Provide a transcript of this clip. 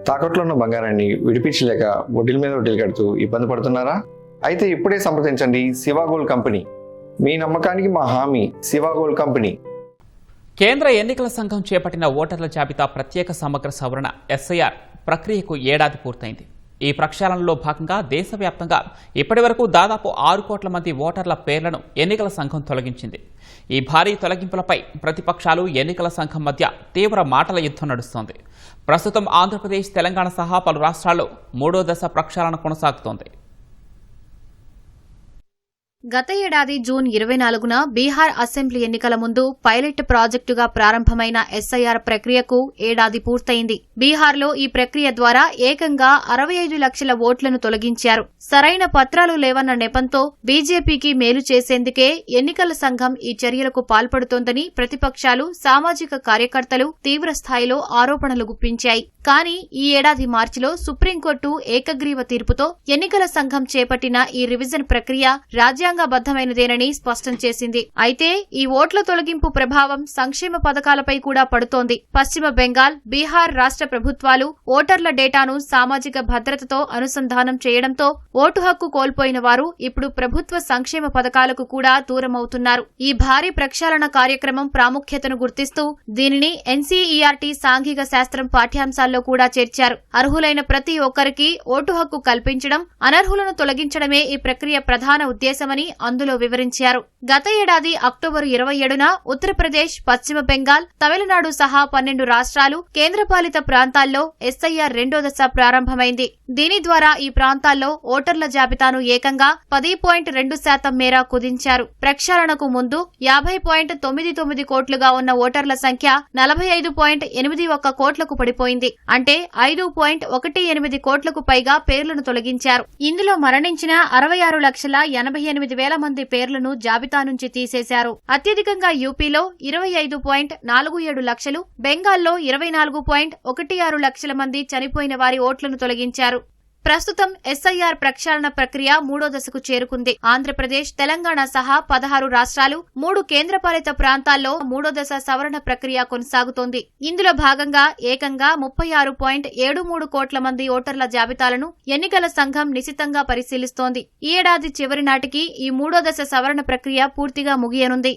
తాకట్లో ఉన్న బంగారాన్ని విడిపించలేక వడ్డీల మీద వడ్డీలు కడుతూ ఇబ్బంది పడుతున్నారా? అయితే ఇప్పుడే సంప్రదించండి శివ గోల్డ్ కంపెనీ. మీ నమ్మకానికి మా హామీ శివ గోల్డ్ కంపెనీ. కేంద్ర ఎన్నికల సంఘం చేపట్టిన ఓటర్ల జాబితా ప్రత్యేక సమగ్ర సవరణ ఎస్ఐఆర్ ప్రక్రియకు ఏడాది పూర్తయింది. ఈ ప్రక్షాళనలో భాగంగా దేశవ్యాప్తంగా ఇప్పటివరకు దాదాపు 6 కోట్ల మంది ఓటర్ల పేర్లను ఎన్నికల సంఘం తొలగించింది. ఈ భారీ తొలగింపులపై ప్రతిపక్షాలు ఎన్నికల సంఘం మధ్య తీవ్ర మాటల యుద్ధం నడుస్తోంది. ప్రస్తుతం ఆంధ్రప్రదేశ్, తెలంగాణ సహా పలు రాష్ట్రాల్లో 3వ దశ ప్రక్షాళన కొనసాగుతోంది. గత ఏడాది జూన్ 24న బీహార్ అసెంబ్లీ ఎన్నికల ముందు పైలట్ ప్రాజెక్టుగా ప్రారంభమైన ఎస్ఐఆర్ ప్రక్రియకు ఏడాది పూర్తయింది. బీహార్లో ఈ ప్రక్రియ ద్వారా ఏకంగా 65 లక్షల ఓట్లను తొలగించారు. సరైన పత్రాలు లేవన్న నెపంతో బీజేపీకి మేలు చేసేందుకే ఎన్నికల సంఘం ఈ చర్యలకు పాల్పడుతోందని ప్రతిపక్షాలు, సామాజిక కార్యకర్తలు తీవ్రస్థాయిలో ఆరోపణలు గుప్పించాయి. కానీ ఈ ఏడాది మార్చిలో సుప్రీంకోర్టు ఏకగ్రీవ తీర్పుతో ఎన్నికల సంఘం చేపట్టిన ఈ రివిజన్ ప్రక్రియ రాజ్యాంగబద్దమైనదేనని స్పష్టం చేసింది. అయితే ఈ ఓట్ల తొలగింపు ప్రభావం సంక్షేమ పథకాలపై కూడా పడుతోంది. పశ్చిమ బెంగాల్, బీహార్ రాష్ట్ర ప్రభుత్వాలు ఓటర్ల డేటాను సామాజిక భద్రతతో అనుసంధానం చేయడంతో ఓటు హక్కు కోల్పోయిన వారు ఇప్పుడు ప్రభుత్వ సంక్షేమ పథకాలకు కూడా దూరమవుతున్నారు. ఈ భారీ ప్రక్షాళన కార్యక్రమం ప్రాముఖ్యతను గుర్తిస్తూ దీనిని ఎన్సీఈఆర్టీ సాంఘిక శాస్త్రం పాఠ్యాంశాల్లో కూడా చేర్చారు. అర్హులైన ప్రతి ఒక్కరికి ఓటు హక్కు కల్పించడం, అనర్హులను తొలగించడమే ఈ ప్రక్రియ ప్రధాన ఉద్దేశమని అందులో వివరించారు. గత ఏడాది అక్టోబరు 27న ఉత్తరప్రదేశ్, పశ్చిమ బెంగాల్, తమిళనాడు సహా 12 రాష్ట్రాలు, కేంద్రపాలిత ప్రాంతాల్లో ఎస్ఐఆర్ 2వ దశ ప్రారంభమైంది. దీని ద్వారా ఈ ప్రాంతాల్లో ఓటర్ల జాబితాను ఏకంగా 10.2% మేర కుదించారు. ప్రక్షాళనకు ముందు 50.99 కోట్లుగా ఉన్న ఓటర్ల సంఖ్య 45.81 కోట్లకు పడిపోయింది. అంటే 5.18 కోట్లకు పైగా పేర్లను తొలగించారు. ఇందులో మరణించిన 66,88,000 మంది పేర్లను జాబితా నుంచి తీసేశారు. అత్యధికంగా యూపీలో 25.47 లక్షలు, బెంగాల్లో 24.16 లక్షల మంది చనిపోయిన వారి ఓట్లను తొలగించారు. ప్రస్తుతం ఎస్ఐఆర్ ప్రక్షాళన ప్రక్రియ 3వ దశకు చేరుకుంది. ఆంధ్రప్రదేశ్, తెలంగాణ సహా 16 రాష్ట్రాలు, 3 కేంద్రపాలిత ప్రాంతాల్లో 3వ దశ సవరణ ప్రక్రియ కొనసాగుతోంది. ఇందులో భాగంగా ఏకంగా 36.73 కోట్ల మంది ఓటర్ల జాబితాలను ఎన్నికల సంఘం నిశితంగా పరిశీలిస్తోంది. ఈ ఏడాది చివరి నాటికి ఈ 3వ దశ సవరణ ప్రక్రియ పూర్తిగా ముగియనుంది.